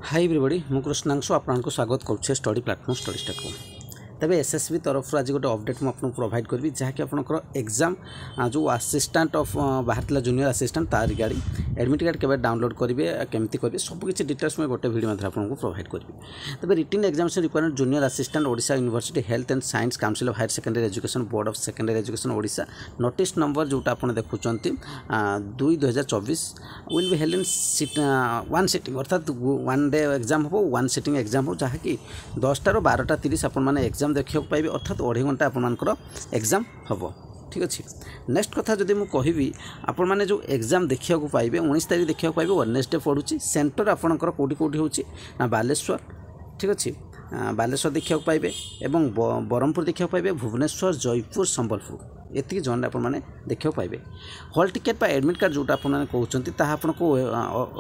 Hi everybody मु कृष्णांशु आपको स्वागत करुच्छे स्टडी प्लाटफॉर्म स्टडी स्टार्ट को तेज एसएसबी तरफ आज गोटे अपडेट मुझे प्रोवाइड करी जहाँकि आपंकर एग्जाम जो असिस्टेंट ऑफ बाहर जूनियर असिस्टेंट तार रिगार्डिंग एडमिट कार्ड केवल डाउनलोड करेंगे केमती करेंगे सबकि डिटेल्स मैं गोटे वीडियो आपको प्रोवाइड करी तेज written examination requirement junior assistant Odisha university health and science council of higher secondary education board of secondary education Odisha notice number जोटा आप देखुं 2/2024 will be held in one sitting अर्थात वन डे एग्जाम हो one sitting exam हो जहाँकि 10 ରୁ 12:30 आपण exam देखा पाइबे अर्थात 2.5 घंटा आपर एग्जाम हम ठीक अच्छे। नेक्स्ट कथा जदि मुझे कहबी आपण मैंने जो एग्जाम देखा पाइबे 19 तारीख देखा पाइबे वेडनेसडे पड़ुची सेंटर आपणकर कौटी कौटी होची ना बालेश्वर ठीक अच्छे बालेश्वर देखा पाइबे एवं ब्रह्मपुर देखा पाइबे भुवनेश्वर जयपुर संबलपुर एति जन आपने देखा पाइबे हॉल टिकेट पर एडमिट कार्ड जोटा आपने कहते आपको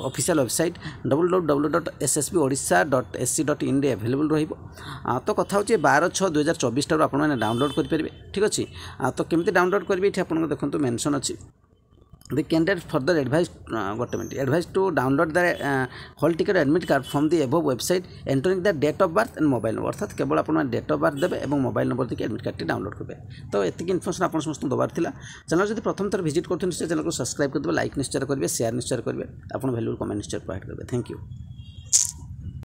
ऑफिशियल वेबसाइट www.ssbodisha.ac.in अवेलेबल रहा तो कथा हो 12/6/2024 ठार आपने डाउनलोड करेंगे ठीक अच्छे। तो केमती डाउनलोड करेंगे ये आपको देखो मेंशन अच्छी The candidate further advised to download the hall ticket admit card from the above website entering the date of birth and mobile number अर्थात केवल आपन डेट ऑफ बर्थ देबे एवं मोबाइल नंबर देके एडमिट कार्ड डाउनलोड करबे। तो एतिक information आपन समस्त दबार थिला चैनल जदि प्रथम थर विजिट करथुन निश्चय चैनल को सब्सक्राइब कर देबे लाइक निश्चय करेंगे शेयर निश्चय करेंगे आपन वैल्यूबल कमेंट निश्चय प्रोवाइड करबे। Thank you.